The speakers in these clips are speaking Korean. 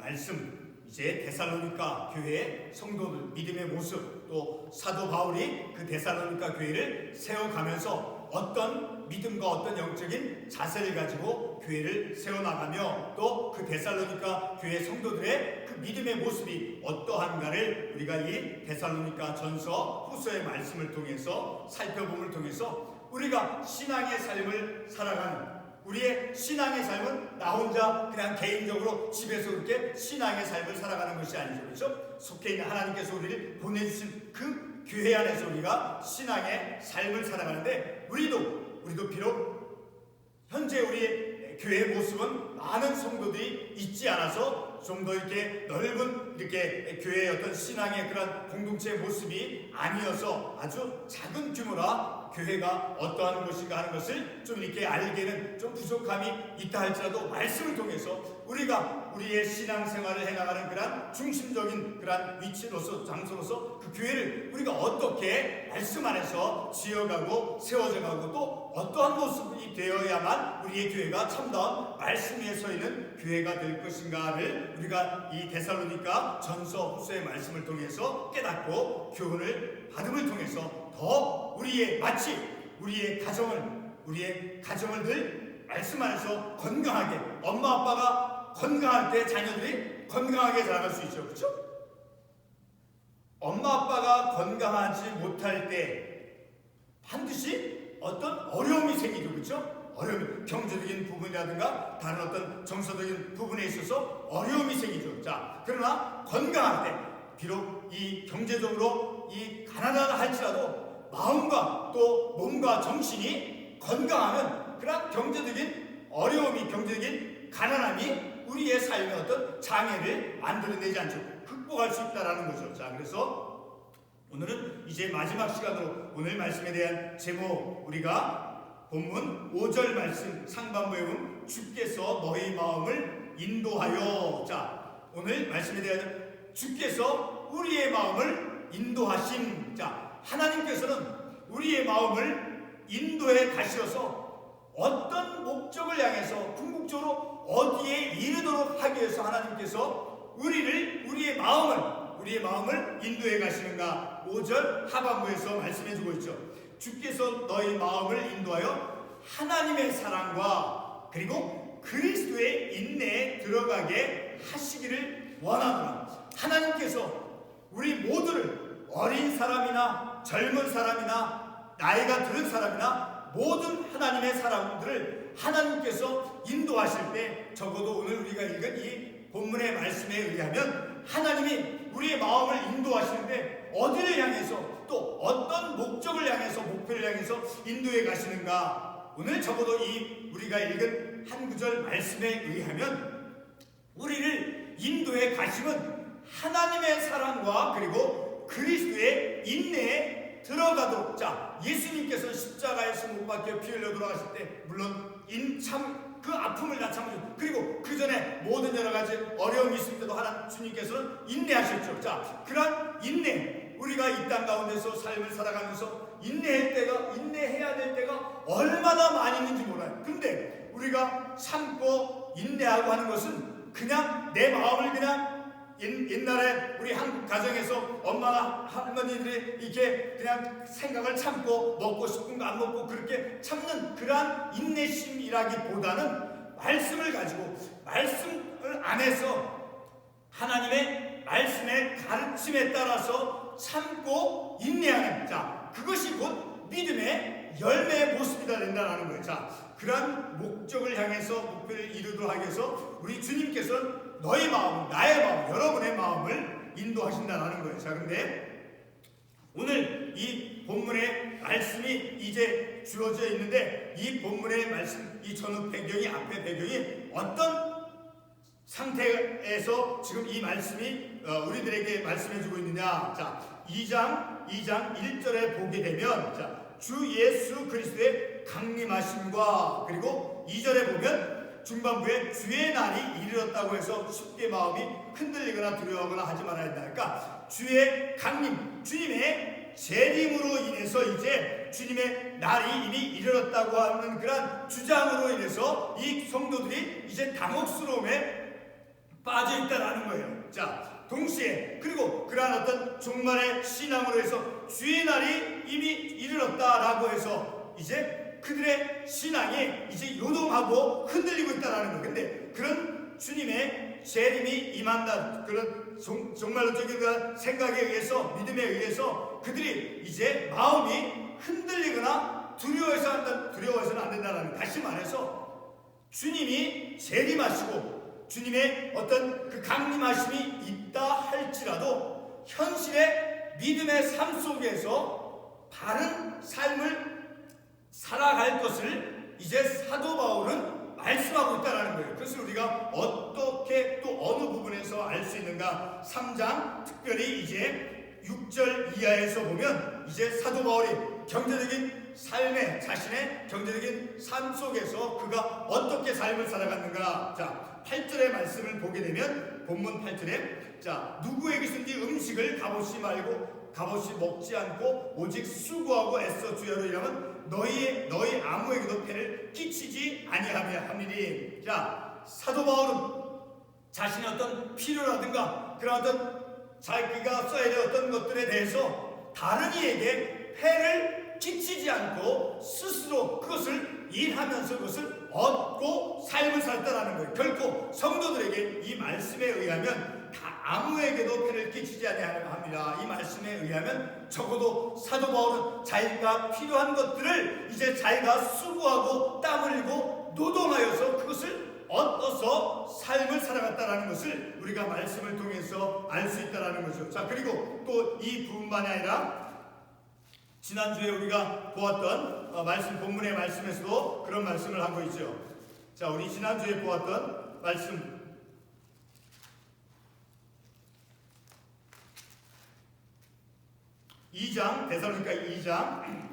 말씀, 이제 데살로니가 교회의 성도들 믿음의 모습, 또 사도 바울이 그 데살로니가 교회를 세워가면서 어떤 믿음과 어떤 영적인 자세를 가지고 교회를 세워나가며 또 그 데살로니가 교회 성도들의 그 믿음의 모습이 어떠한가를 우리가 이 데살로니가 전서 후서의 말씀을 통해서 살펴봄을 통해서 우리가 신앙의 삶을 살아가는, 우리의 신앙의 삶은 나 혼자 그냥 개인적으로 집에서 그렇게 신앙의 삶을 살아가는 것이 아니죠. 그렇죠? 속해 있는 하나님께서 우리를 보내주신 그 교회 안에서 우리가 신앙의 삶을 살아가는데 우리도 비록 현재 우리의 교회의 모습은 많은 성도들이 있지 않아서 좀 더 이렇게 넓은 이렇게 교회의 어떤 신앙의 그런 공동체의 모습이 아니어서 아주 작은 규모라 교회가 어떠한 것인가 하는 것을 좀 이렇게 알기에는 좀 부족함이 있다 할지라도 말씀을 통해서 우리가 우리의 신앙생활을 해나가는 그런 중심적인 그런 위치로서 장소로서 그 교회를 우리가 어떻게 말씀 안에서 지어가고 세워져가고 또 어떠한 모습이 되어야만 우리의 교회가 참다운 말씀 위에 서 있는 교회가 될 것인가를 우리가 이 데살로니가 전서 후서의 말씀을 통해서 깨닫고 교훈을 받음을 통해서 더 마치 우리의 가정을 늘 말씀 안에서 건강하게, 엄마 아빠가 건강할 때 자녀들이 건강하게 자라갈 수 있죠. 그렇죠? 엄마 아빠가 건강하지 못할 때 반드시 어떤 어려움이 생기죠. 그렇죠? 어려움, 경제적인 부분이라든가 다른 어떤 정서적인 부분에 있어서 어려움이 생기죠. 자, 그러나 건강할 때 비록 이 경제적으로 이 가난하다 할지라도 마음과 또 몸과 정신이 건강하면 그런 경제적인 어려움이, 경제적인 가난함이 우리의 삶의 어떤 장애를 만들어내지 않죠. 극복할 수 있다는 거죠. 자, 그래서 오늘은 이제 마지막 시간으로 오늘 말씀에 대한 제목, 우리가 본문 5절 말씀 상반부에 보면 주께서 너희 마음을 인도하여, 자, 오늘 말씀에 대한 주께서 우리의 마음을 인도하심. 자, 하나님께서는 우리의 마음을 인도해 가셔서 어떤 목적을 향해서 궁극적으로 어디에 이르도록 하기 위해서 하나님께서 우리의 마음을 인도해 가시는가 5절 하반부에서 말씀해 주고 있죠. 주께서 너희 마음을 인도하여 하나님의 사랑과 그리고 그리스도의 인내에 들어가게 하시기를 원하노라. 하나님께서 우리 모두를 어린 사람이나 젊은 사람이나 나이가 들은 사람이나 모든 하나님의 사람들을 하나님께서 인도하실 때 적어도 오늘 우리가 읽은 이 본문의 말씀에 의하면 하나님이 우리의 마음을 인도하시는데 어디를 향해서 또 어떤 목적을 향해서 목표를 향해서 인도해 가시는가. 오늘 적어도 이 우리가 읽은 한 구절 말씀에 의하면 우리를 인도해 가심은 하나님의 사랑과 그리고 그리스도의 인내에 들어가도록. 자, 예수님께서 십자가에서 못 박혀 피 흘려 돌아가실 때 물론 그 아픔을 다 참으셨고 그리고 그 전에 모든 여러 가지 어려움이 있을 때도 주님께서는 인내하셨죠. 자, 그런 인내, 우리가 이 땅 가운데서 삶을 살아가면서 인내해야 될 때가 얼마나 많이 있는지 몰라요. 근데 우리가 참고 인내하고 하는 것은 그냥 내 마음을 그냥 옛날에 우리 한국 가정에서 엄마나 할머니들이 이렇게 그냥 생각을 참고 먹고 싶은 거 안 먹고 그렇게 참는 그러한 인내심이라기보다는 말씀을 가지고 말씀을 안에서 하나님의 말씀의 가르침에 따라서 참고 인내하는, 자, 그것이 곧 믿음의 열매의 모습이다 된다는 거예요. 자, 그러한 목적을 향해서 목표를 이루도록 하기 위해서 우리 주님께서는 너의 마음, 나의 마음, 여러분의 마음을 인도하신다는 거예요. 자, 근데 오늘 이 본문의 말씀이 이제 주어져 있는데 이 본문의 말씀, 이 전후 배경이, 앞에 배경이 어떤 상태에서 지금 이 말씀이 우리들에게 말씀해주고 있느냐. 자, 2장 1절에 보게 되면, 자, 주 예수 그리스도의 강림하심과 그리고 2절에 보면 중반부에 주의 날이 이르렀다고 해서 쉽게 마음이 흔들리거나 두려워하거나 하지 말아야 된다. 그러니까 주의 강림, 주님의 재림으로 인해서 이제 주님의 날이 이미 이르렀다고 하는 그런 주장으로 인해서 이 성도들이 이제 당혹스러움에 빠져 있다라는 거예요. 자, 동시에 그리고 그러한 어떤 종말의 신앙으로 해서 주의 날이 이미 이르렀다라고 해서 이제 그들의 신앙이 이제 요동하고 흔들리고 있다라는 거예요. 근데 그런 주님의 재림이 임한다, 그런 정말로적인 생각에 의해서, 믿음에 의해서 그들이 이제 마음이 흔들리거나 두려워해서는 안 된다는, 다시 말해서 주님이 재림하시고 주님의 어떤 그 강림하심이 있다 할지라도 현실의 믿음의 삶 속에서 바른 삶을 살아갈 것을 이제 사도 바울은 말씀하고 있다는 거예요. 그것을 우리가 어떻게 또 어느 부분에서 알 수 있는가? 3장 특별히 이제 6절 이하에서 보면 이제 사도 바울이 경제적인 삶에, 자신의 경제적인 삶 속에서 그가 어떻게 삶을 살아갔는가. 자, 8절의 말씀을 보게 되면 본문 8절에 자, 누구에게든지 음식을 값없이 먹지 않고 오직 수고하고 애써 주야로 일하면 너희 아무에게도 폐를 끼치지 아니하며 함이니. 자, 사도 바울은 자신의 어떤 필요라든가 그런 어떤 자기가 써야 될 어떤 것들에 대해서 다른 이에게 폐를 끼치지 않고 스스로 그것을 일하면서 그것을 얻고 삶을 살았다는 거예요. 결코 성도들에게 이 말씀에 의하면 다 아무에게도 폐를 끼치지 아니합니다. 이 말씀에 의하면 적어도 사도 바울은 자기가 필요한 것들을 이제 자기가 수고하고 땀 흘리고 노동하여서 그것을 얻어서 삶을 살아갔다는 것을 우리가 말씀을 통해서 알 수 있다는 거죠. 자, 그리고 또 이 부분만이 아니라 지난주에 우리가 보았던 본문의 말씀에서도 그런 말씀을 하고 있죠. 자, 우리 지난주에 보았던 말씀 2장, 데살로니가 2장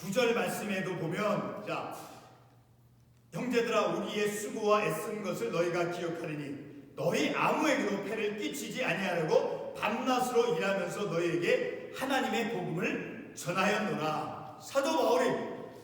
9절 말씀에도 보면, 자, 형제들아 우리의 수고와 애쓴 것을 너희가 기억하리니 너희 아무에게도 폐를 끼치지 아니하려고 밤낮으로 일하면서 너희에게 하나님의 복음을 전하였노라. 사도 바울이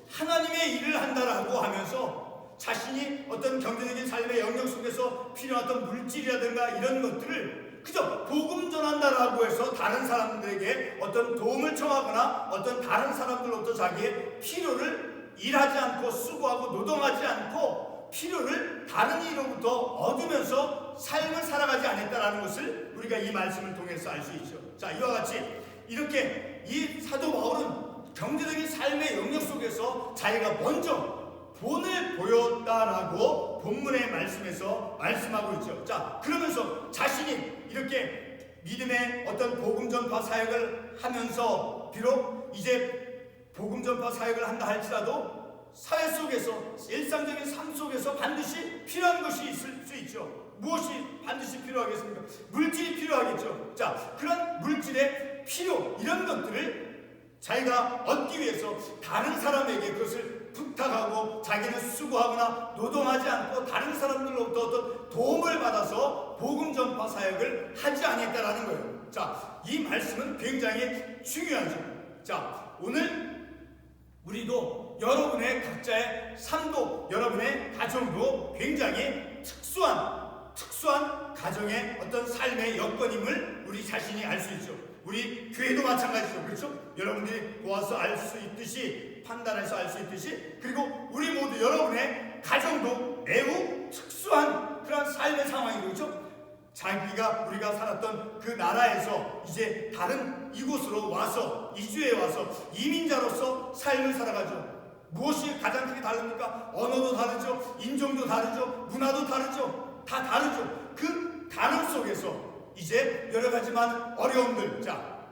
하나님의 일을 한다라고 하면서 자신이 어떤 경제적인 삶의 영역 속에서 필요한 어떤 물질이라든가 이런 것들을 그저 복음 전한다라고 해서 다른 사람들에게 어떤 도움을 청하거나 어떤 다른 사람들로부터 자기의 필요를 일하지 않고 수고하고 노동하지 않고 필요를 다른 이로부터 얻으면서 삶을 살아가지 않았다는 것을 우리가 이 말씀을 통해서 알 수 있죠. 자, 이와 같이 이렇게 이 사도 바울은 경제적인 삶의 영역 속에서 자기가 먼저 본을 보였다라고 본문의 말씀에서 말씀하고 있죠. 자, 그러면서 자신이 이렇게 믿음의 어떤 복음 전파 사역을 하면서 비록 이제 복음 전파 사역을 한다 할지라도 사회 속에서 일상적인 삶 속에서 반드시 필요한 것이 있을 수 있죠. 무엇이 반드시 필요하겠습니까? 물질이 필요하겠죠. 자, 그런 물질의 필요, 이런 것들을 자기가 얻기 위해서 다른 사람에게 그것을 부탁하고 자기는 수고하거나 노동하지 않고 다른 사람들로부터 어떤 도움을 받아서 복음 전파 사역을 하지 않았다라는 거예요. 자, 이 말씀은 굉장히 중요하죠. 자, 오늘 우리도 여러분의 각자의 삶도, 여러분의 가정도 굉장히 특수한 가정의 어떤 삶의 여건임을 우리 자신이 알 수 있죠. 우리 교회도 마찬가지죠. 그렇죠? 여러분들이 보아서 알 수 있듯이, 판단해서 알 수 있듯이, 그리고 우리 모두 여러분의 가정도 매우 특수한 그런 삶의 상황이죠. 그렇죠? 우리가 살았던 그 나라에서 이제 다른 이곳으로 와서, 이주해 와서 이민자로서 삶을 살아가죠. 무엇이 가장 크게 다릅니까? 언어도 다르죠, 인종도 다르죠, 문화도 다르죠, 다 다르죠. 그 다름 속에서 이제 여러 가지만 어려움들, 자,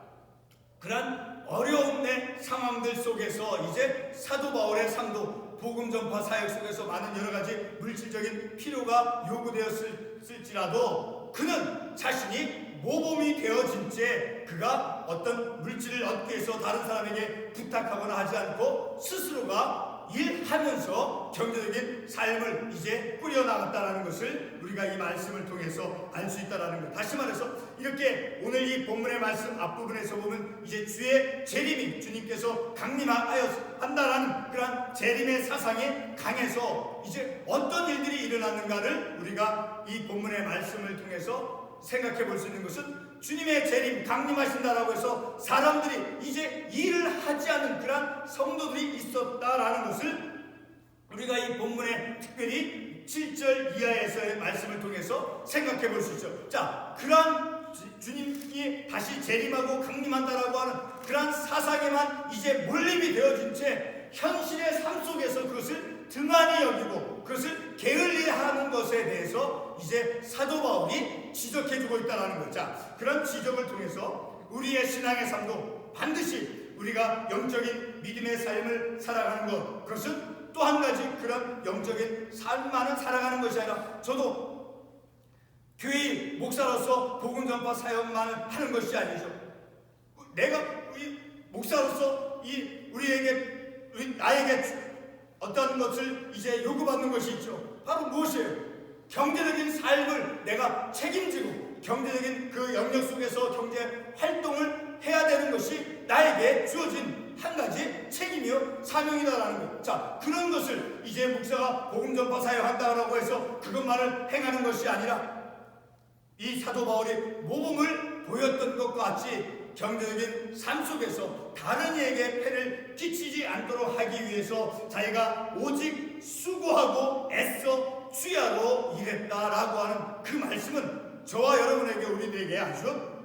그런 어려움의 상황들 속에서 이제 사도 바울의 삶도 복음 전파 사역 속에서 많은 여러 가지 물질적인 필요가 요구되었을지라도 그는 자신이 모범이 되어진 채 그가 어떤 물질을 얻기 위해서 다른 사람에게 부탁하거나 하지 않고 스스로가 일하면서 경제적인 삶을 이제 꾸려나갔다라는 것을 우리가 이 말씀을 통해서 알 수 있다라는 것. 다시 말해서 이렇게 오늘 이 본문의 말씀 앞부분에서 보면 이제 주의 재림이 주님께서 강림한다라는 그러한 재림의 사상이 강해서 이제 어떤 일들이 일어났는가를 우리가 이 본문의 말씀을 통해서 생각해 볼 수 있는 것은 주님의 재림 강림하신다라고 해서 사람들이 이제 일을 하지 않는 그런 성도들이 있었다라는 것을 우리가 이 본문에 특별히 7절 이하에서의 말씀을 통해서 생각해 볼 수 있죠. 자, 그러한 주님이 다시 재림하고 강림한다라고 하는 그러한 사상에만 이제 몰입이 되어진 채 현실의 삶 속에서 그것을 등한히 여기고 그것을 게을리하는 것에 대해서 이제 사도 바울이 지적해주고 있다는 것. 자, 그런 지적을 통해서 우리의 신앙의 삶도 반드시 우리가 영적인 믿음의 삶을 살아가는 것, 그것은 또 한 가지 그런 영적인 삶만은 살아가는 것이 아니라 저도 교회 목사로서 복음 전파 사역만을 하는 것이 아니죠. 내가 목사로서 나에게 어떤 것을 이제 요구받는 것이 있죠. 바로 무엇이에요? 경제적인 삶을 내가 책임지고 경제적인 그 영역 속에서 경제 활동을 해야 되는 것이 나에게 주어진 한 가지 책임이요 사명이다라는 것. 자, 그런 것을 이제 목사가 복음 전파 사역한다라고 해서 그것만을 행하는 것이 아니라 이 사도 바울이 모범을 보였던 것과 같이 경제적인 삶 속에서 다른 이에게 폐를 끼치지 않도록 하기 위해서 자기가 오직 수고하고 애써 주야로 일했다라고 하는 그 말씀은 저와 여러분에게 우리들에게 아주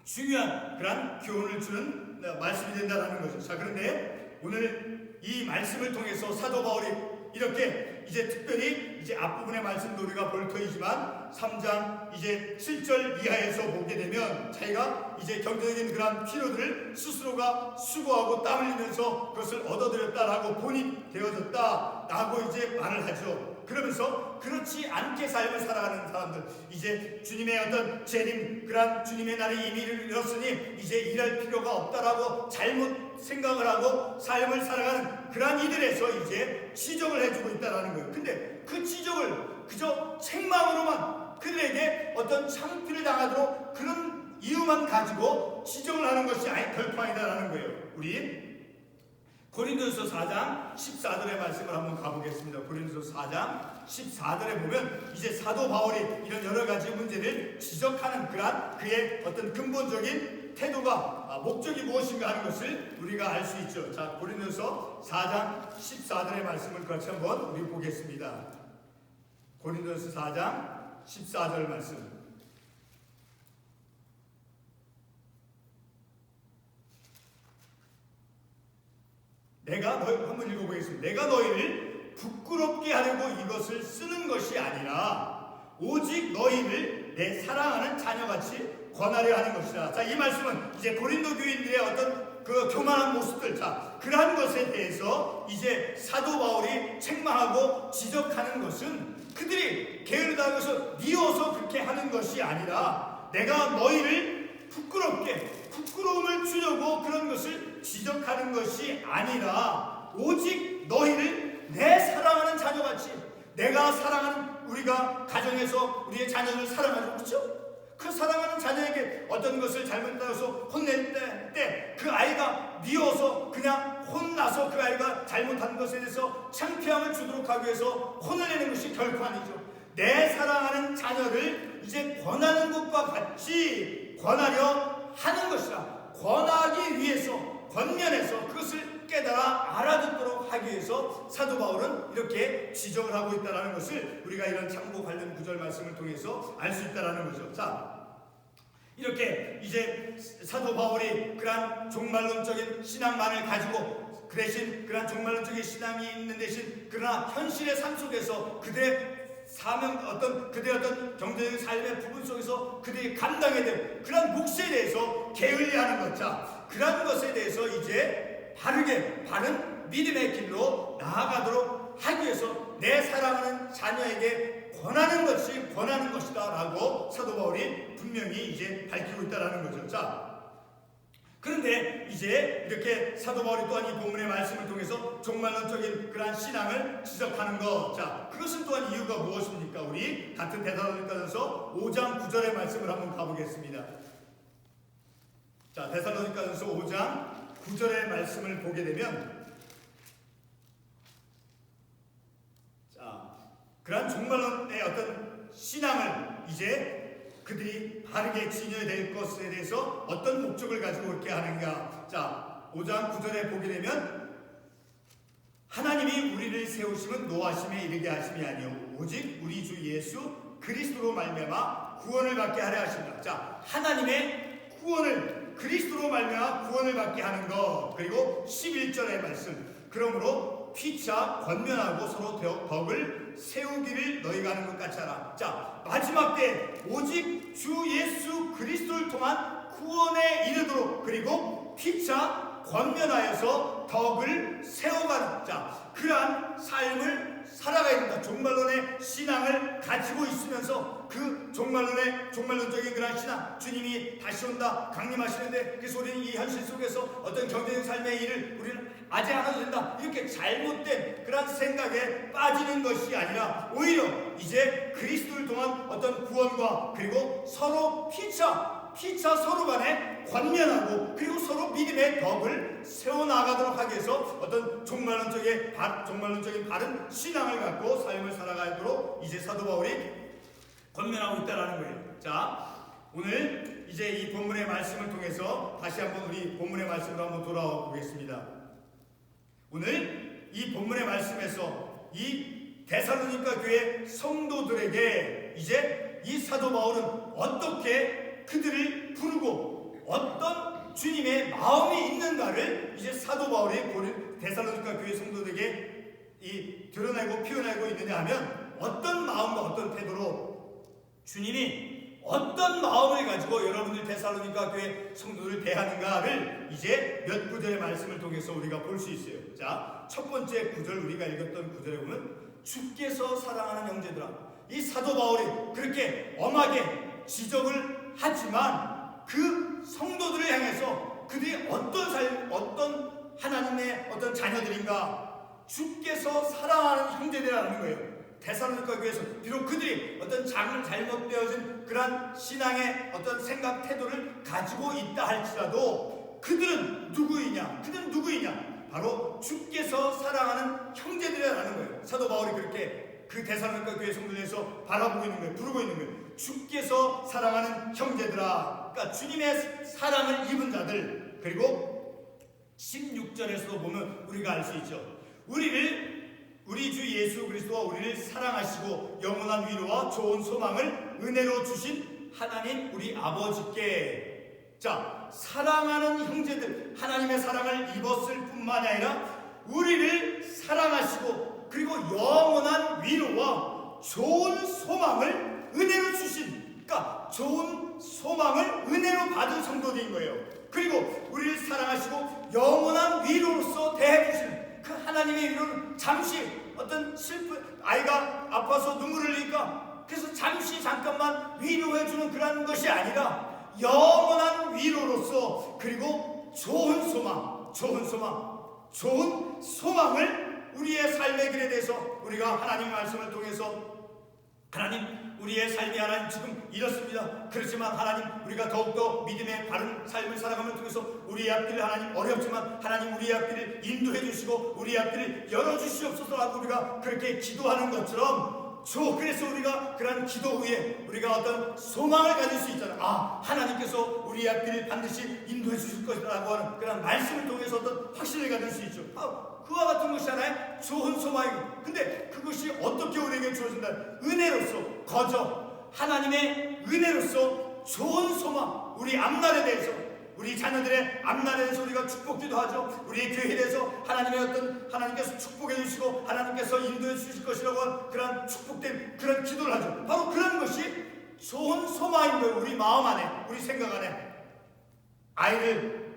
중요한 그런 교훈을 주는 말씀이 된다는 거죠. 자, 그런데 오늘 이 말씀을 통해서 사도 바울이 이렇게 이제 특별히 이제 앞부분의 말씀도 우리가 볼 터이지만 3장 이제 7절 이하에서 보게 되면 자기가 이제 경제적인 그런 필요들을 스스로가 수고하고 땀 흘리면서 그것을 얻어들였다라고 본이 되어졌다라고 이제 말을 하죠. 그러면서 그렇지 않게 삶을 살아가는 사람들, 이제 주님의 어떤 재림, 그러한 주님의 날이 이미 이르렀으니 이제 일할 필요가 없다라고 잘못 생각을 하고 삶을 살아가는 그러한 이들에서 이제 지적을 해주고 있다라는 거예요. 근데 그 지적을 그저 책망으로만 그들에게 어떤 창피를 당하도록 그런 이유만 가지고 지적을 하는 것이 결코 아니다라는 거예요. 우리 고린도서 4장 14절의 말씀을 한번 가보겠습니다. 고린도서 4장 14절에 보면 이제 사도 바울이 이런 여러 가지 문제를 지적하는 그런 그의 어떤 근본적인 태도가 목적이 무엇인가 하는 것을 우리가 알 수 있죠. 자, 고린도서 4장 14절의 말씀을 같이 한번 우리 보겠습니다. 고린도서 4장 14절 말씀. 한번 읽어보겠습니다. 내가 너희를 부끄럽게 하려고 이것을 쓰는 것이 아니라 오직 너희를 내 사랑하는 자녀같이 권하려 하는 것이다. 자, 이 말씀은 이제 고린도 교인들의 어떤 그 교만한 모습들, 자, 그러한 것에 대해서 이제 사도 바울이 책망하고 지적하는 것은 그들이 게으르다고 해서 미워서 그렇게 하는 것이 아니라 내가 너희를 부끄러움을 주려고 그런 것을 지적하는 것이 아니라 오직 너희를 내 사랑하는 자녀같이, 내가 사랑하는 우리가 가정에서 우리의 자녀를 사랑하죠. 그렇죠? 그 사랑하는 자녀에게 어떤 것을 잘못하여서 혼낼 때 그 아이가 미워서 그냥 혼나서 그 아이가 잘못한 것에 대해서 창피함을 주도록 하기 위해서 혼을 내는 것이 결코 아니죠. 내 사랑하는 자녀를 이제 권하는 것과 같이 권하려 하는 것이라, 권하기 위해서 권면해서 그것을 깨달아 알아듣도록 하기 위해서 사도 바울은 이렇게 지적을 하고 있다는 것을 우리가 이런 참고 관련 구절 말씀을 통해서 알 수 있다는 거죠. 자, 이렇게 이제 사도 바울이 그러한 종말론적인 신앙만을 가지고 그 대신 그러한 종말론적인 신앙이 있는 대신 그러나 현실의 삶 속에서 그들의 사명, 그들의 어떤 경제적인 삶의 부분 속에서 그들이 감당해야 될 그런 몫에 대해서 게을리하는 것. 자, 그런 것에 대해서 이제 바른 믿음의 길로 나아가도록 하기 위해서 내 사랑하는 자녀에게 권하는 것이다 라고 사도 바울이 분명히 이제 밝히고 있다는 거죠. 자, 그런데 이제 이렇게 사도 바울이 또한 이 본문의 말씀을 통해서 종말론적인 그러한 신앙을 지적하는 것. 자, 그것은 또한 이유가 무엇입니까? 우리 같은 데살로니가전서 5장 9절의 말씀을 한번 가보겠습니다. 자, 데살로니가전서 5장 9절의 말씀을 보게 되면, 자, 그러한 종말론의 어떤 신앙을 이제 그들이 바르게 지녀야 될 것에 대해서 어떤 목적을 가지고 이렇게 하는가. 자, 5장 9절에 보게 되면, 하나님이 우리를 세우심은 노하심에 이르게 하심이 아니요 오직 우리 주 예수 그리스도로 말미암아 구원을 받게 하려 하신다. 자, 하나님의 구원을, 그리스도로 말미암아 구원을 받게 하는 것. 그리고 11절의 말씀, 그러므로 피차 권면하고 서로 덕을 세우기를 너희가 하는 것 같이 하라. 자, 마지막 때 오직 주 예수 그리스도를 통한 구원에 이르도록, 그리고 피차 권면하여서 덕을 세워가는, 자, 그러한 삶을 살아가야 된다. 종말론의 신앙을 가지고 있으면서 그 종말론적인 그러한 신앙, 주님이 다시 온다, 강림하시는데, 그래서 우리는 이 현실 속에서 어떤 경제적 삶의 일을 우리는 아직 안 해도 된다, 이렇게 잘못된 그런 생각에 빠지는 것이 아니라 오히려 이제 그리스도를 통한 어떤 구원과, 그리고 서로 피차 서로 간에 권면하고, 그리고 서로 믿음의 덕을 세워나가도록 하기 위해서 어떤 종말론적인 바른 신앙을 갖고 삶을 살아가도록 이제 사도 바울이 권면하고 있다는 거예요. 자, 오늘 이제 이 본문의 말씀을 통해서 다시 한번 우리 본문의 말씀으로 한번 돌아와 보겠습니다. 오늘 이 본문의 말씀에서 이 데살로니가 교회 성도들에게 이제 이 사도 바울은 어떻게 그들을 부르고 어떤 주님의 마음이 있는가를 이제 사도 바울이 데살로니가 교회 성도들에게 드러내고 표현하고 있느냐 하면, 어떤 마음과 어떤 태도로 주님이 어떤 마음을 가지고 여러분들 데살로니가 교회 성도들을 대하는가를 이제 몇 구절의 말씀을 통해서 우리가 볼 수 있어요. 자, 첫 번째 구절, 우리가 읽었던 구절에 보면, 주께서 사랑하는 형제들아. 이 사도 바울이 그렇게 엄하게 지적을 하지만 그 성도들을 향해서 그들이 어떤 하나님의 어떤 자녀들인가, 주께서 사랑하는 형제들이라는 거예요. 데살로니가 교회에서 비록 그들이 어떤 잘못되어진 그런 신앙의 어떤 생각 태도를 가지고 있다 할지라도 그들은 누구이냐? 바로 주께서 사랑하는 형제들이라는 거예요. 사도 바울이 그렇게 그 데살로니가 교회 성도들에서 바라보고 있는 거예요. 부르고 있는 거예요. 주께서 사랑하는 형제들아. 그러니까 주님의 사랑을 입은 자들. 그리고 16절에서도 보면 우리가 알 수 있죠. 우리 주 예수 그리스도와 우리를 사랑하시고 영원한 위로와 좋은 소망을 은혜로 주신 하나님 우리 아버지께. 자, 사랑하는 형제들, 하나님의 사랑을 입었을 뿐만이 아니라 우리를 사랑하시고, 그리고 영원한 위로와 좋은 소망을 은혜로 주신, 그러니까 좋은 소망을 은혜로 받은 성도들인 거예요. 그리고 우리를 사랑하시고 영원한 위로로서 대해주신 그 하나님의 위로는 잠시 어떤 아이가 아파서 눈물을 흘리니까 그래서 잠깐만 위로해주는 그런 것이 아니라 영원한 위로로서, 그리고 좋은 소망을 우리의 삶의 길에 대해서 우리가 하나님의 말씀을 통해서, 하나님 우리의 삶이 하나님 지금 이렇습니다. 그렇지만 하나님 우리가 더욱더 믿음의 바른 삶을 살아가는 통해서 우리의 앞길을 하나님 어렵지만 하나님 우리의 앞길을 인도해 주시고 우리의 앞길을 열어주시옵소서 하고 우리가 그렇게 기도하는 것처럼, 그래서 우리가 그런 기도 후에 우리가 어떤 소망을 가질 수 있잖아. 하나님께서 우리의 앞길을 반드시 인도해 주실 것이라고 하는 그런 말씀을 통해서 어떤 확신을 가질 수 있죠. 그와 같은 것이 하나의 좋은 소망이고, 근데 그것이 어떻게 우리에게 주어진다? 은혜로서, 하나님의 은혜로서 좋은 소망, 우리 앞날에 대해서, 우리 자녀들의 앞날에 대해서 우리가 축복기도 하죠. 우리의 교회에 대해서 하나님께서 축복해 주시고 하나님께서 인도해 주실 것이라고 하는 그런 축복된 그런 기도를 하죠. 바로 그런 것이 좋은 소망인 거예요. 우리 마음 안에, 우리 생각 안에. 아이를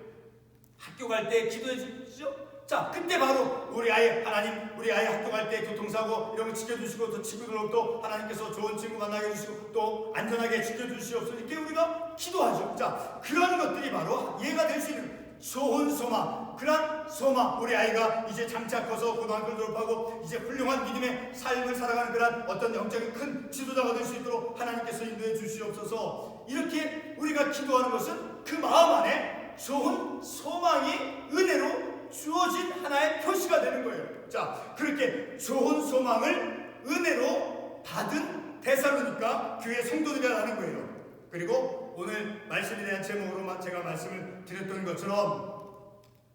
학교 갈 때 기도해 주시죠. 자, 그때 바로 우리 아이 하나님, 우리 아이 학교갈 때 교통사고 이런 거 지켜주시고, 또 친구들로부터 하나님께서 좋은 친구 만나게 해주시고 또 안전하게 지켜주시옵소서 이렇게 우리가 기도하죠. 자, 그런 것들이 바로 이해가 될 수 있는 좋은 소망, 그런 소망, 우리 아이가 이제 장차 커서 고등학교를 졸업하고 이제 훌륭한 믿음의 삶을 살아가는 그런 어떤 영적인 큰 지도자가 될 수 있도록 하나님께서 인도해 주시옵소서. 이렇게 우리가 기도하는 것은 그 마음 안에 좋은 소망이 은혜로 주어진 하나의 표시가 되는 거예요. 자, 그렇게 좋은 소망을 은혜로 받은 데살로니가 교회 성도들이라는 거예요. 그리고 오늘 말씀에 대한 제목으로 제가 말씀을 드렸던 것처럼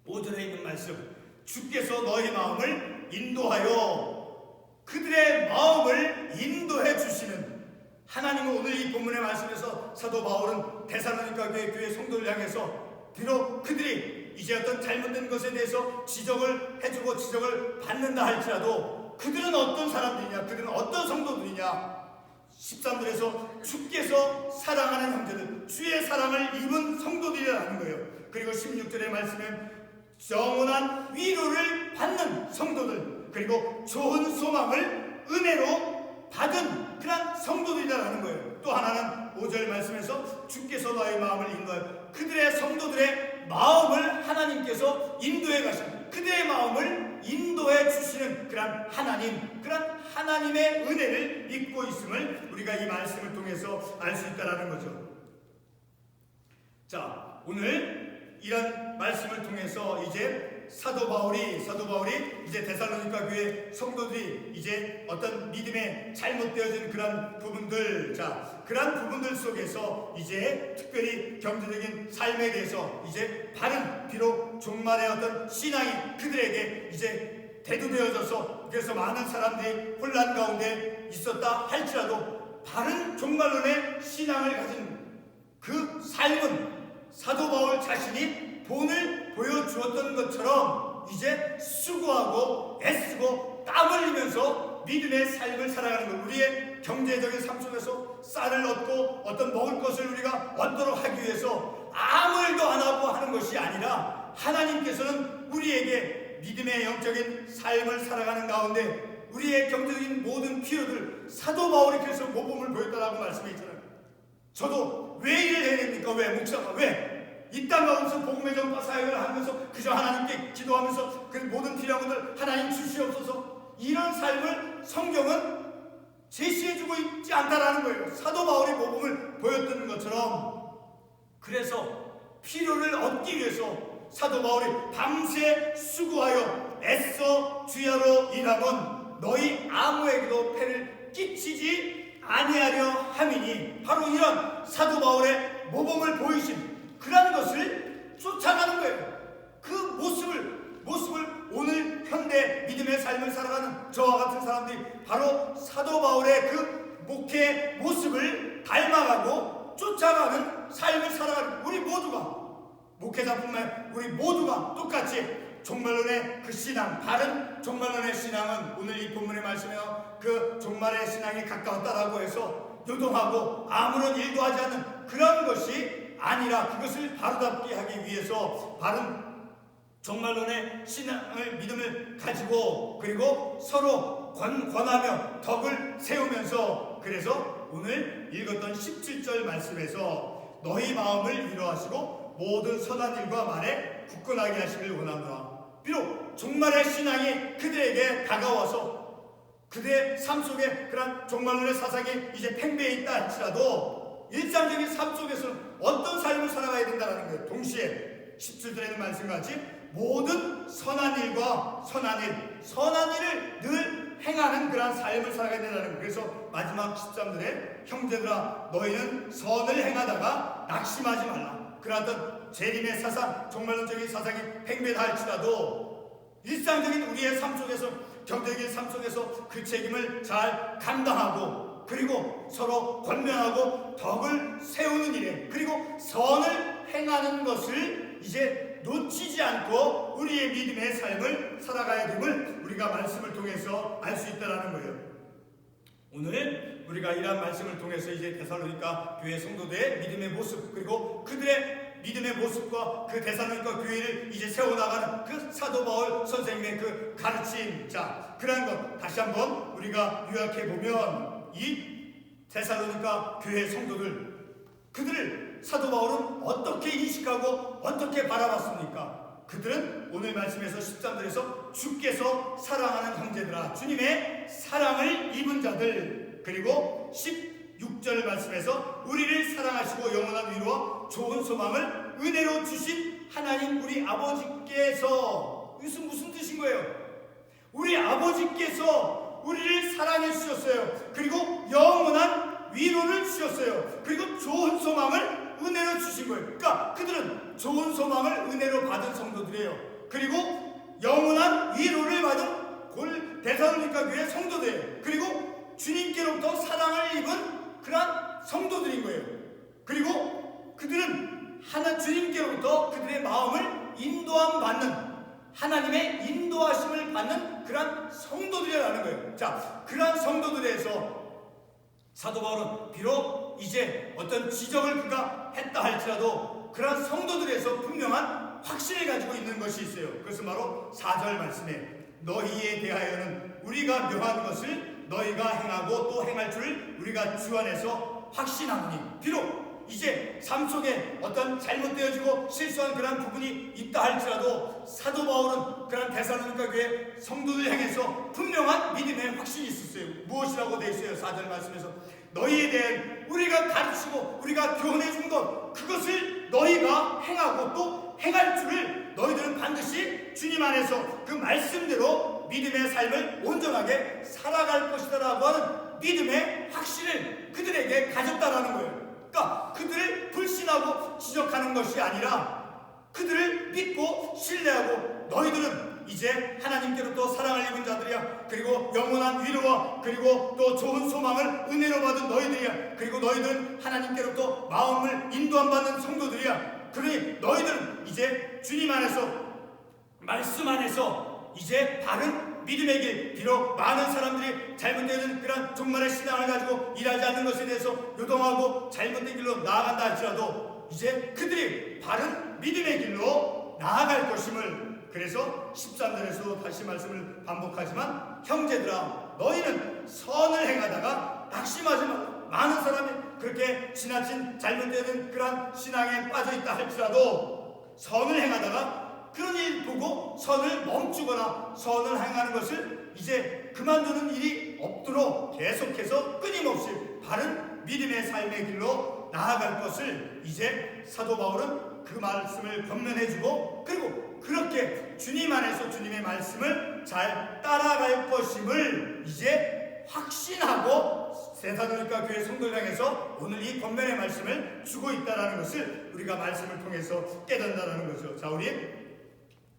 5절에 있는 말씀, 주께서 너희 마음을 인도하여 그들의 마음을 인도해 주시는 하나님은 오늘 이 본문의 말씀에서 사도 바울은 데살로니가 교회 성도를 향해서 비록 그들이 이제 어떤 잘못된 것에 대해서 지적을 해주고 지적을 받는다 할지라도 그들은 어떤 사람들이냐, 그들은 어떤 성도들이냐, 13절에서 주께서 사랑하는 형제들, 주의 사랑을 입은 성도들이라는 거예요. 그리고 16절의 말씀은 영원한 위로를 받는 성도들, 그리고 좋은 소망을 은혜로 받은 그런 성도들이라는 거예요. 또 하나는 5절 말씀에서 주께서 너의 마음을 인도하여 그들의 성도들의 마음을 하나님께서 인도해 가시는, 그들의 마음을 인도해 주시는 그런 하나님, 그런 하나님의 은혜를 믿고 있음을 우리가 이 말씀을 통해서 알 수 있다는 거죠. 자, 오늘 이런 말씀을 통해서 이제 사도 바울이 이제 데살로니가 교회 성도들이 이제 어떤 믿음에 잘못되어진 그런 부분들, 자, 그런 부분들 속에서 이제 특별히 경제적인 삶에 대해서 이제 바른, 비록 종말의 어떤 신앙이 그들에게 이제 대두되어져서 그래서 많은 사람들이 혼란 가운데 있었다 할지라도 바른 종말론의 신앙을 가진 그 삶은 사도 바울 자신이 본을 보여주었던 것처럼 이제 수고하고 애쓰고 땀 흘리면서 믿음의 삶을 살아가는 것, 우리의 경제적인 삶 속에서 쌀을 얻고 어떤 먹을 것을 우리가 얻도록 하기 위해서 아무 일도 안 하고 하는 것이 아니라 하나님께서는 우리에게 믿음의 영적인 삶을 살아가는 가운데 우리의 경제적인 모든 필요들, 사도 바울이 그래서 모범을 보였다라고 말씀해 있잖아요. 저도 왜 일을 해야 됩니까? 왜 목사가 왜? 이 땅 가운데서 복음의 전파 사역을 하면서 그저 하나님께 기도하면서 그 모든 필요한 것들 하나님 주시옵소서, 이런 삶을 성경은 제시해주고 있지 않다라는 거예요. 사도 바울이 모범을 보였던 것처럼. 그래서 필요를 얻기 위해서 사도 바울이 밤새 수고하여 애써 주야로 일하면 너희 아무에게도 폐를 끼치지 아니하려 함이니, 바로 이런 사도 바울의 모범을 보이신 그런 것을 쫓아가는 거예요. 그 모습을 오늘 현대 믿음의 삶을 살아가는 저와 같은 사람들이 바로 사도 바울의 그 목회의 모습을 닮아가고 쫓아가는 삶을 살아가는, 우리 모두가, 목회자뿐만 아니라 우리 모두가 똑같이 종말론의 그 신앙, 바른 종말론의 신앙은 오늘 이 본문의 말씀에요, 그 종말의 신앙이 가까웠다라고 해서 요동하고 아무런 일도 하지 않는 그런 것이 아니라 그것을 바로잡게 하기 위해서 바른 종말론의 신앙을, 믿음을 가지고 그리고 서로 권하며 덕을 세우면서, 그래서 오늘 읽었던 17절 말씀에서 너희 마음을 위로하시고 모든 선한 일과 말에 굳건하게 하시길 원하노라. 비록 종말의 신앙이 그들에게 다가와서 그들의 삶 속에 그런 종말론의 사상이 이제 팽배해 있다 할지라도 일상적인 삶 속에서는 어떤 삶을 살아가야 된다는 거예요. 동시에 17절에 있는 말씀같이 모든 선한 일과 선한 일을 늘 행하는 그런 삶을 살아가야 된다는 거예요. 그래서 마지막 13절에 형제들아 너희는 선을 행하다가 낙심하지 말라. 그런 어떤 재림의 사상, 종말론적인 사상이 팽배하다 할지라도 일상적인 우리의 삶 속에서, 경제적인 삶 속에서 그 책임을 잘 감당하고 그리고 서로 권면하고 덕을 세우는 일에, 그리고 선을 행하는 것을 이제 놓치지 않고 우리의 믿음의 삶을 살아가야 됨을 우리가 말씀을 통해서 알 수 있다는 거예요. 오늘 우리가 이러한 말씀을 통해서 이제 데살로니가 교회 성도들의 믿음의 모습, 그리고 그들의 믿음의 모습과 그 데살로니가 교회를 이제 세워나가는 그 사도 바울 선생님의 그 가르침, 자, 그런 것 다시 한번 우리가 요약해 보면 이 데살로니가 교회 성도들, 그들을 사도 바울은 어떻게 인식하고 어떻게 바라봤습니까? 그들은 오늘 말씀에서 13절에서 주께서 사랑하는 형제들아, 주님의 사랑을 입은 자들, 그리고 16절 말씀에서 우리를 사랑하시고 영원한 위로와 좋은 소망을 은혜로 주신 하나님 우리 아버지께서, 이것은 무슨 뜻인 거예요? 우리 아버지께서 우리를 사랑해 주셨어요. 그리고 영원한 위로를 주셨어요. 그리고 좋은 소망을 은혜로 주신 거예요. 그러니까 그들은 좋은 소망을 은혜로 받은 성도들이에요. 그리고 영원한 위로를 받은 데살로니가 교회 성도들이에요. 그리고 주님께로부터 사랑을 입은 그러한 성도들인 거예요. 그리고 그들은 주님께로부터 그들의 마음을 인도함 받는, 하나님의 인도하심을 받는 그러한 성도들이라는 거예요. 자, 그러한 성도들에서 사도 바울은 비록 이제 어떤 지적을 그가 했다 할지라도 그러한 성도들에서 분명한 확신을 가지고 있는 것이 있어요. 그것은 바로 4절 말씀에 너희에 대하여는 우리가 명한 것을 너희가 행하고 또 행할 줄 우리가 주 안에서 확신하노니. 비록 이제 삶 속에 어떤 잘못되어지고 실수한 그런 부분이 있다 할지라도 사도 바울은 그런 데살로니가 교회 성도들 향해서 분명한 믿음의 확신이 있었어요. 무엇이라고 되어 있어요? 4절 말씀에서 너희에 대해 우리가 가르치고 우리가 교훈해 준 것, 그것을 너희가 행하고 또 행할 줄을 너희들은 반드시 주님 안에서 그 말씀대로 믿음의 삶을 온전하게 살아갈 것이다 라고 하는 믿음의 확신을 그들에게 가졌다라는 거예요. 그러니까 그들을 불신하고 지적하는 것이 아니라 그들을 믿고 신뢰하고 너희들은 이제 하나님께로부터 사랑을 입은 자들이야. 그리고 영원한 위로와 그리고 또 좋은 소망을 은혜로 받은 너희들이야. 그리고 너희들은 하나님께로부터 마음을 인도함 받는 성도들이야. 그러니 너희들은 이제 주님 안에서, 말씀 안에서 이제 바른 믿음의 길, 비록 많은 사람들이 잘못되는 그런 종말의 신앙을 가지고 일하지 않는 것에 대해서 요동하고 잘못된 길로 나아간다 할지라도 이제 그들이 바른 믿음의 길로 나아갈 것임을, 그래서 13절에서 다시 말씀을 반복하지만 형제들아 너희는 선을 행하다가 낙심하지 말라. 많은 사람이 그렇게 지나친 잘못되는 그런 신앙에 빠져있다 할지라도 선을 행하다가 그런 일 보고 선을 멈추거나 선을 행하는 것을 이제 그만두는 일이 없도록 계속해서 끊임없이 바른 믿음의 삶의 길로 나아갈 것을 이제 사도 바울은 그 말씀을 권면해주고, 그리고 그렇게 주님 안에서 주님의 말씀을 잘 따라갈 것임을 이제 확신하고 데살로니가 교회 성도들 향해서 오늘 이 권면의 말씀을 주고 있다는 것을 우리가 말씀을 통해서 깨닫는다는 거죠. 자, 우리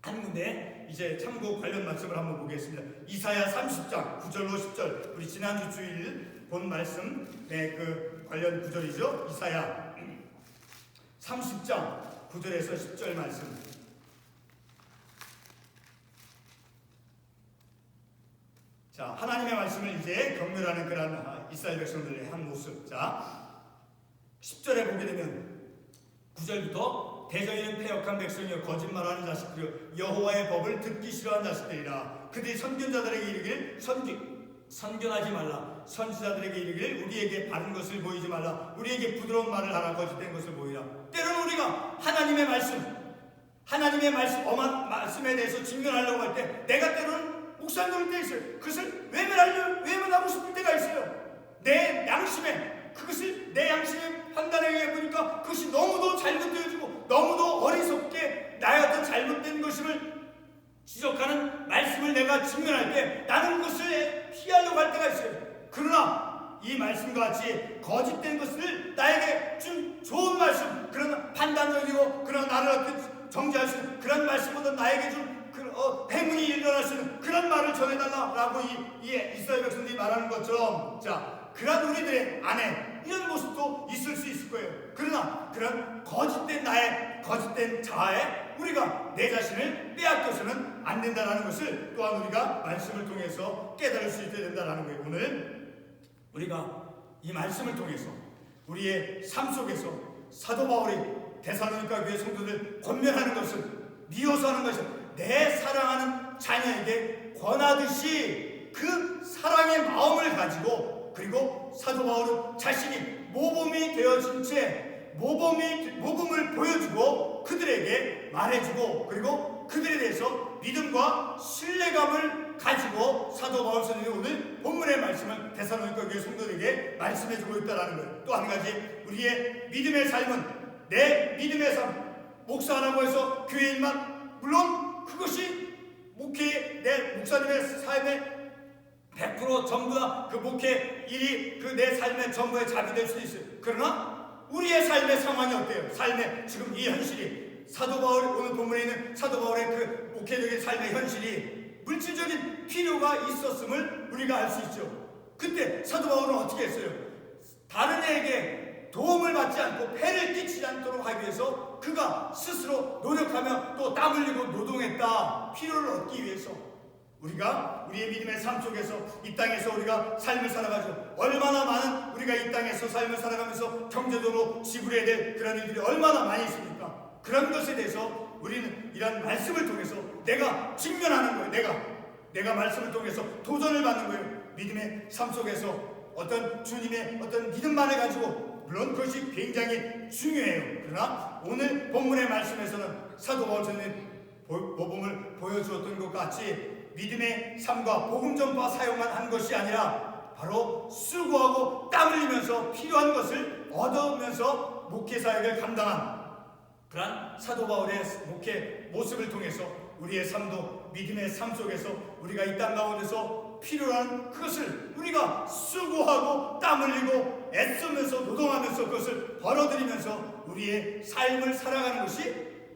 한 군데 이제 참고 관련 말씀을 한번 보겠습니다. 이사야 30장 9절로 10절, 우리 지난주 주일 본 말씀의 그 관련 구절이죠. 이사야 30장 9절에서 10절 말씀. 자, 하나님의 말씀을 이제 경멸하는 그런 이스라엘 백성들의 한 모습. 자, 10절에 보게 되면 9절부터 대저희는 패역한 백성이여 거짓말하는 자식들이여 여호와의 법을 듣기 싫어하는 자식들이라. 그들이 선견자들에게 이르기를 선견하지 말라. 선지자들에게 이르기를 우리에게 바른 것을 보이지 말라. 우리에게 부드러운 말을 하라. 거짓된 것을 보이라. 때로는 우리가 하나님의 말씀 엄한 말씀에 대해서 직면하려고 할 때 내가 때로는 묵상 들을 때 있어요. 그것을 외면하고 싶을 때가 있어요. 내 양심에, 그것을 내 양심의 판단에 의해 보니까 그것이 너무도 잘못되어지고 너무도 어리석게 나의 어떤 잘못된 것임을 지적하는 말씀을 내가 직면할 때 나는 그것을 피하려고 할 때가 있어요. 그러나 이 말씀과 같이 거짓된 것을 나에게 준 좋은 말씀, 그런 판단적이고 그런 나를 어떻게 정죄할 수 있는 그런 말씀보다 나에게 준 행운이 일어날 수 있는 그런 말을 전해달라고 이 이스라엘 백성들이 말하는 것처럼, 자, 그런 우리들의 안에 이런 모습도 있을 수 있을 거예요. 그러나 그런 거짓된 나의 거짓된 자아에 우리가 내 자신을 빼앗겨서는 안 된다는 것을 또한 우리가 말씀을 통해서 깨달을 수 있게 된다는 거예요. 오늘 우리가 이 말씀을 통해서 우리의 삶 속에서 사도 바울이 데살로니가 교회 성도들 권면하는 것은, 미워서 하는 것은 내 사랑하는 자녀에게 권하듯이 그 사랑의 마음을 가지고, 그리고 사도 바울은 자신이 모범이 되어진 채 모범을 보여주고 그들에게 말해주고, 그리고 그들에 대해서 믿음과 신뢰감을 가지고 사도 바울 선생님이 오늘 본문의 말씀을 데살로니가 교회 성도들에게 말씀해주고 있다는 거예요. 또 한 가지, 우리의 믿음의 삶은, 내 믿음의 삶, 목사라고 해서 교회 일만, 물론 그것이 목회, 내 목사님의 삶의 100% 전부 다 그 목회 일이 그 내 삶의 전부에 자비될 수 있어요. 그러나 우리의 삶의 상황이 어때요? 삶의 지금 이 현실이, 사도 바울, 오늘 본문에 있는 사도 바울의 그 목회적인 삶의 현실이 물질적인 필요가 있었음을 우리가 알 수 있죠. 그때 사도 바울은 어떻게 했어요? 다른 이에게 도움을 받지 않고 폐를 끼치지 않도록 하기 위해서 그가 스스로 노력하며 또 땀 흘리고 노동했다. 필요를 얻기 위해서. 우리가 우리의 믿음의 삶 속에서, 이 땅에서 우리가 삶을 살아가지고 얼마나 많은, 우리가 이 땅에서 삶을 살아가면서 경제적으로 지불해야 될 그런 일들이 얼마나 많이 있습니까? 그런 것에 대해서 우리는 이런 말씀을 통해서 내가 직면하는 거예요. 내가 말씀을 통해서 도전을 받는 거예요. 믿음의 삶 속에서 어떤 주님의 어떤 믿음만을 가지고, 물론 그것이 굉장히 중요해요. 그러나 오늘 본문의 말씀에서는 사도 바울 선생님 모범을 보여주었던 것 같이 믿음의 삶과 복음 전파 사용만 한 것이 아니라 바로 수고하고 땀 흘리면서 필요한 것을 얻으면서 목회 사역을 감당한 그러한 사도 바울의 목회 모습을 통해서 우리의 삶도 믿음의 삶 속에서 우리가 이 땅 가운데서 필요한 그것을 우리가 수고하고 땀 흘리고 애쓰면서 노동하면서 그것을 벌어들이면서 우리의 삶을 살아가는 것이,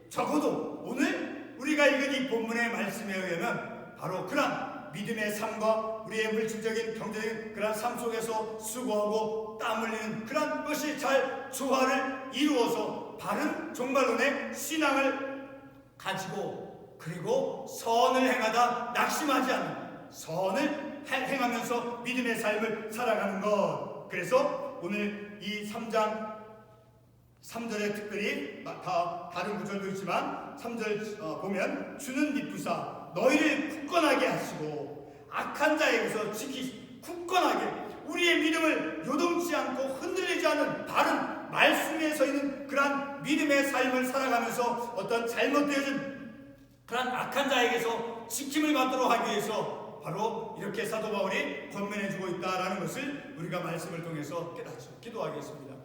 적어도 오늘 우리가 읽은 이 본문의 말씀에 의하면 바로 그런 믿음의 삶과 우리의 물질적인 경제적인 그런 삶 속에서 수고하고 땀 흘리는 그런 것이 잘 조화를 이루어서 바른 종말론의 신앙을 가지고, 그리고 선을 행하다 낙심하지 않는, 선을 행하면서 믿음의 삶을 살아가는 것. 그래서 오늘 이 3장 3절에 특별히 다른 구절도 있지만 3절 보면, 주는 미쁘사 너희를 굳건하게 하시고 악한 자에게서 굳건하게, 우리의 믿음을 요동치 않고 흔들리지 않는 바른 말씀에 서 있는 그러한 믿음의 삶을 살아가면서 어떤 잘못되어진 그러한 악한 자에게서 지킴을 받도록 하기 위해서 바로 이렇게 사도 바울이 권면해주고 있다라는 것을 우리가 말씀을 통해서 깨닫죠. 기도하겠습니다.